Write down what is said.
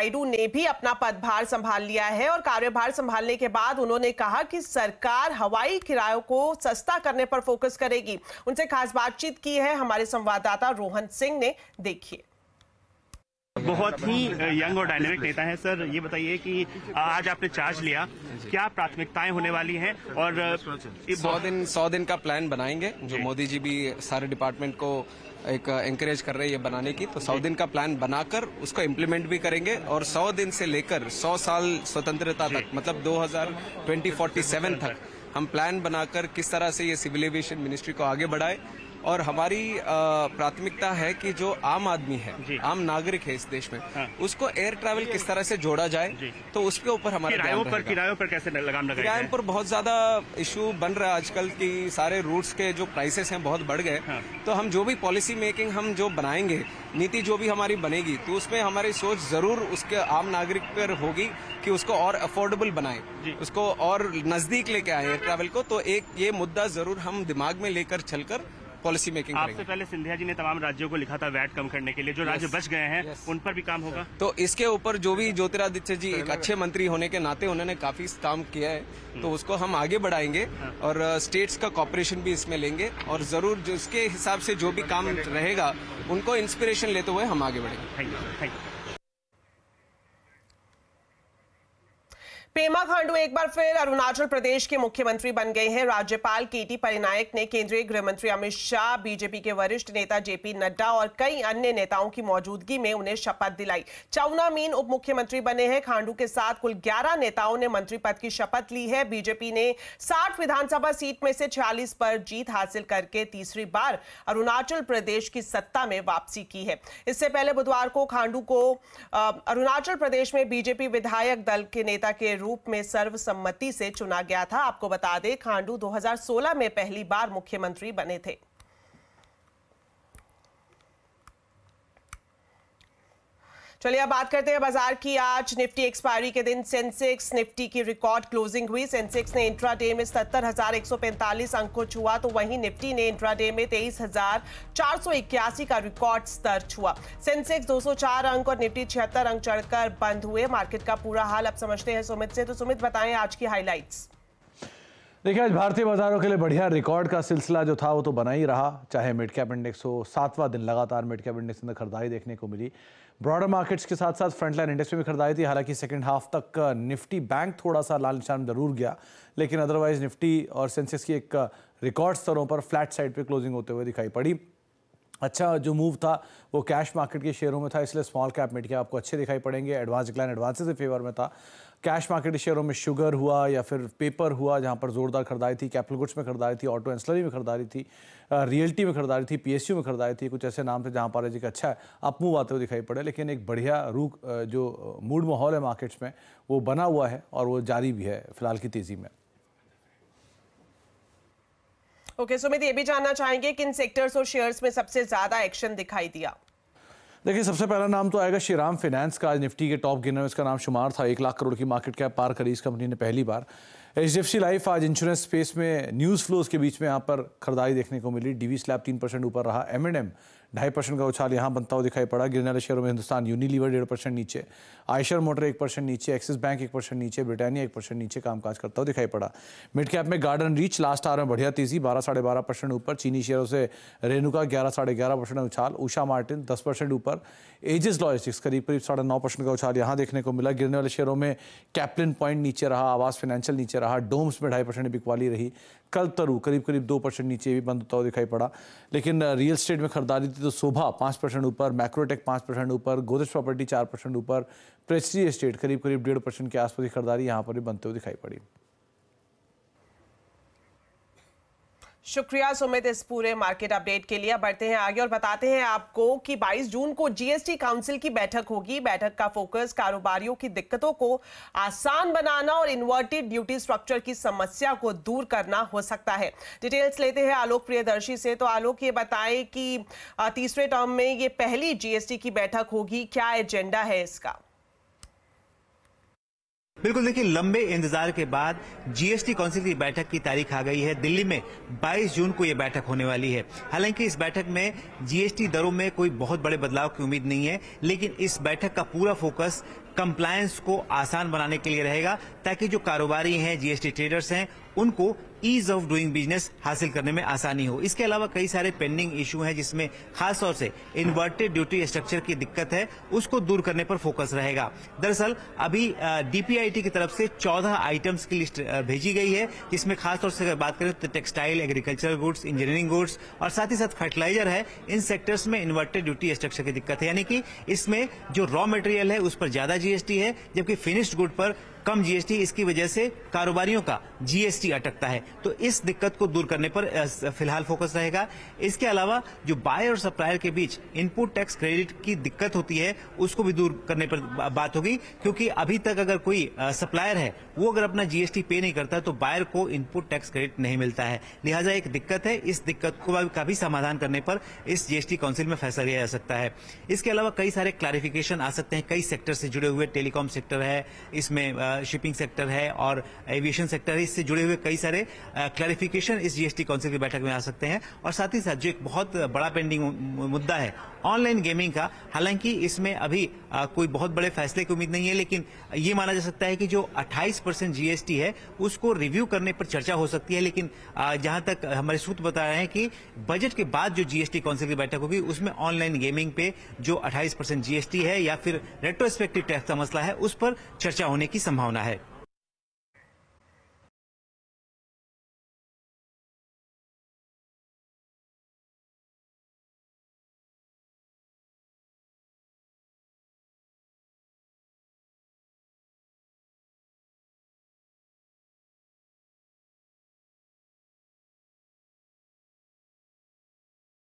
नायडू ने भी अपना पदभार संभाल लिया है और कार्यभार संभालने के बाद उन्होंने कहा कि सरकार हवाई किरायों को सस्ता करने पर फोकस करेगी। उनसे खास बातचीत की है हमारे संवाददाता रोहन सिंह ने, देखिए। बहुत ही यंग और डायनेमिक नेता है सर, ये बताइए कि आज आपने चार्ज लिया, क्या प्राथमिकताएं होने वाली हैं और 100 दिन का प्लान बनाएंगे, जो मोदी जी भी सारे डिपार्टमेंट को एक एंकरेज कर रहे हैं ये बनाने की। तो 100 दिन का प्लान बनाकर उसको इम्प्लीमेंट भी करेंगे और 100 दिन से लेकर 100 साल स्वतंत्रता तक, मतलब 2047 तक हम प्लान बनाकर किस तरह से ये सिविल एविएशन मिनिस्ट्री को आगे बढ़ाए। और हमारी प्राथमिकता है कि जो आम आदमी है, आम नागरिक है इस देश में, उसको एयर ट्रैवल किस तरह से जोड़ा जाए, तो उसके ऊपर हमारे किरायों पर कैसे लगाम लगाएं? किरायों पर बहुत ज्यादा इशू बन रहा है आजकल की, सारे रूट्स के जो प्राइसेस हैं बहुत बढ़ गए। तो हम जो भी पॉलिसी मेकिंग हम जो बनाएंगे, नीति जो भी हमारी बनेगी, तो उसमें हमारी सोच जरूर उसके आम नागरिक पर होगी कि उसको और अफोर्डेबल बनाएं, उसको और नजदीक लेके आए एयर ट्रैवल को। तो एक ये मुद्दा जरूर हम दिमाग में लेकर चलकर पॉलिसी मेकिंग करेंगे। आपसे पहले सिंधिया जी ने तमाम राज्यों को लिखा था वैट कम करने के लिए, जो राज्य बच गए हैं उन पर भी काम होगा। तो इसके ऊपर जो भी ज्योतिरादित्य जी एक अच्छे मंत्री होने के नाते उन्होंने काफी काम किया है, तो उसको हम आगे बढ़ाएंगे और स्टेट्स का कॉपरेशन भी इसमें लेंगे और जरूर जिसके हिसाब से जो भी काम रहेगा उनको इंस्पिरेशन लेते हुए हम आगे बढ़ेंगे। Thank you. पेमा खांडू एक बार फिर अरुणाचल प्रदेश के मुख्यमंत्री बन गए हैं। राज्यपाल केटी परिनायक ने केंद्रीय गृह मंत्री अमित शाह, बीजेपी के वरिष्ठ नेता जेपी नड्डा और कई अन्य नेताओं की मौजूदगी में उन्हें शपथ दिलाई। चाउना मीन उप मुख्यमंत्री बने हैं। खांडू के साथ कुल 11 नेताओं ने मंत्री पद की शपथ ली है। बीजेपी ने 60 विधानसभा सीट में से 46 पर जीत हासिल करके तीसरी बार अरुणाचल प्रदेश की सत्ता में वापसी की है। इससे पहले बुधवार को खांडू को अरुणाचल प्रदेश में बीजेपी विधायक दल के नेता के रूप में सर्वसम्मति से चुना गया था। आपको बता दें, खांडू 2016 में पहली बार मुख्यमंत्री बने थे। चलिए अब बात करते हैं बाजार की। आज निफ्टी एक्सपायरी के दिन सेंसेक्स निफ्टी की रिकॉर्ड क्लोजिंग हुई। सेंसेक्स ने इंट्राडे में 77,145 अंक को छुआ, तो वहीं निफ्टी ने इंट्राडे में 23,481 का रिकॉर्ड स्तर छुआ। सेंसेक्स 204 अंक और निफ्टी 76 अंक चढ़कर बंद हुए। मार्केट का पूरा हाल अब समझते हैं सुमित से। तो सुमित, बताएं आज की हाईलाइट्स। देखिए, आज भारतीय बाजारों के लिए बढ़िया रिकॉर्ड का सिलसिला जो था वो तो बना ही रहा, चाहे मिड कैप इंडेक्स हो। 7वां दिन लगातार मिड कैप इंडेक्स में खरीदारी देखने को मिली। ब्रॉडर मार्केट्स के साथ साथ फ्रंटलाइन इंडेक्स में भी खरीदारी थी। हालांकि सेकंड हाफ तक निफ्टी बैंक थोड़ा सा लाल निशान जरूर गया, लेकिन अदरवाइज निफ्टी और सेंसेक्स की एक रिकॉर्ड स्तरों पर फ्लैट साइड पे क्लोजिंग होते हुए दिखाई पड़ी। अच्छा जो मूव था वो कैश मार्केट के शेयरों में था, इसलिए स्मॉल कैप मिड कैप आपको अच्छे दिखाई पड़ेंगे। एडवांस डिक्लाइन एडवांसेस के फेवर में था। कैश मार्केट के शेयरों में शुगर हुआ या फिर पेपर हुआ, जहां पर जोरदार खरीदारी थी। कैपिटल गुड्स में खरीदारी थी, ऑटो एंसिलरी में खरीदारी थी, रियल्टी में खरीदारी थी, पीएसयू में खरीदारी थी। कुछ ऐसे नाम थे जहां पर एक अच्छा अप मूव आते हुए दिखाई पड़े, लेकिन एक बढ़िया जो मूड माहौल है मार्केट्स में वो बना हुआ है और वो जारी भी है फिलहाल की तेजी में। ओके सुमित, ये भी जानना चाहेंगे किन सेक्टर्स और शेयर्स में सबसे ज्यादा एक्शन दिखाई दिया? देखिए, सबसे पहला नाम तो आएगा श्रीराम फाइनेंस का। आज निफ्टी के टॉप गिनर में इसका नाम शुमार था। 1 लाख करोड़ की मार्केट कैप पार करी इस कंपनी ने पहली बार। HDFC लाइफ आज इंश्योरेंस स्पेस में न्यूज़ फ्लोज के बीच में यहाँ पर खरीदारी देखने को मिली। डीवी स्लैब 3% ऊपर रहा। M&M 2.5% का उछाल यहाँ बनता हुआ दिखाई पड़ा। गिरने वाले शेयरों में हिंदुस्तान यूनिलीवर 1.5% नीचे, आयशर मोटर 1% नीचे, एक्सिस बैंक 1% नीचे, ब्रिटानिया 1% नीचे कामकाज करता हुआ दिखाई पड़ा। मिड कैप में गार्डन रीच लास्ट आवर में बढ़िया तेजी, 12-12.5% ऊपर। चीनी शेयरों से रेणुका 11-11.5% उछाल, उषा मार्टिन 10% ऊपर। एजिस लॉजिस्टिक्स करीब 9.5% का उछाल यहाँ देखने को मिला। गिरने वाले शेयरों में कैप्लिन पॉइंट नीचे रहा, आवास फाइनेंशियल नीचे रहा, डोम्स में 2.5% बिकवाली रही। कल तरु करीब 2% नीचे भी बंद होता हुआ दिखाई पड़ा। लेकिन रियल एस्टेट में खरीदारी थी तो शोभा 5% ऊपर, मैक्रोटेक 5% ऊपर, गोदरेज प्रॉपर्टी 4% ऊपर, प्रेस्टीज एस्टेट करीब 1.5% के आसपास की खरीदारी यहाँ पर भी बनते हुए दिखाई पड़ी। शुक्रिया सुमित इस पूरे मार्केट अपडेट के लिए। बढ़ते हैं आगे और बताते हैं आपको कि 22 जून को जीएसटी काउंसिल की बैठक होगी। बैठक का फोकस कारोबारियों की दिक्कतों को आसान बनाना और इन्वर्टेड ड्यूटी स्ट्रक्चर की समस्या को दूर करना हो सकता है। डिटेल्स लेते हैं आलोक प्रियदर्शी से। तो आलोक, ये बताएं कि तीसरे टर्म में ये पहली जीएसटी की बैठक होगी, क्या एजेंडा है इसका? बिल्कुल, देखिए लंबे इंतजार के बाद जीएसटी काउंसिल की बैठक की तारीख आ गई है। दिल्ली में 22 जून को यह बैठक होने वाली है। हालांकि इस बैठक में जीएसटी दरों में कोई बहुत बड़े बदलाव की उम्मीद नहीं है, लेकिन इस बैठक का पूरा फोकस कंप्लायंस को आसान बनाने के लिए रहेगा, ताकि जो कारोबारी हैं, जीएसटी ट्रेडर्स हैं, उनको ईज ऑफ डूइंग बिजनेस हासिल करने में आसानी हो। इसके अलावा कई सारे पेंडिंग इशू हैं, जिसमें खासतौर से इन्वर्टेड ड्यूटी स्ट्रक्चर की दिक्कत है, उसको दूर करने पर फोकस रहेगा। दरअसल अभी डीपीआईटी की तरफ से 14 आइटम्स की लिस्ट भेजी गई है, जिसमें खासतौर से अगर बात करें तो textile, agricultural goods, engineering goods और साथ ही साथ फर्टिलाइजर है। इन सेक्टर्स में इन्वर्टेड ड्यूटी स्ट्रक्चर की दिक्कत है, यानी कि इसमें जो रॉ मटेरियल है उस पर ज्यादा जीएसटी है, जबकि फिनिश्ड गुड पर कम जीएसटी। इसकी वजह से कारोबारियों का जीएसटी अटकता है, तो इस दिक्कत को दूर करने पर फिलहाल फोकस रहेगा। इसके अलावा जो बायर और सप्लायर के बीच इनपुट टैक्स क्रेडिट की दिक्कत होती है, उसको भी दूर करने पर बात होगी, क्योंकि अभी तक अगर कोई सप्लायर है वो अगर अपना जीएसटी पे नहीं करता तो बायर को इनपुट टैक्स क्रेडिट नहीं मिलता है। लिहाजा एक दिक्कत है, इस दिक्कत का भी समाधान करने पर इस जीएसटी काउंसिल में फैसला लिया जा सकता है। इसके अलावा कई सारे क्लैरिफिकेशन आ सकते हैं, कई सेक्टर से जुड़े हुए, टेलीकॉम सेक्टर है, इसमें शिपिंग सेक्टर है और एविएशन सेक्टर है, इससे जुड़े हुए कई सारे क्लैरिफिकेशन इस जीएसटी काउंसिल की बैठक में आ सकते हैं। और साथ ही साथ जो एक बहुत बड़ा पेंडिंग मुद्दा है ऑनलाइन गेमिंग का, हालांकि इसमें अभी कोई बहुत बड़े फैसले की उम्मीद नहीं है, लेकिन ये माना जा सकता है कि जो 28% जीएसटी है उसको रिव्यू करने पर चर्चा हो सकती है। लेकिन जहां तक हमारे सूत्र बता रहे हैं कि बजट के बाद जो जीएसटी काउंसिल की बैठक होगी उसमें ऑनलाइन गेमिंग पे जो 28% जीएसटी है या फिर रेट्रोस्पेक्टिव टैक्स का मसला है, उस पर चर्चा होने की संभावना है।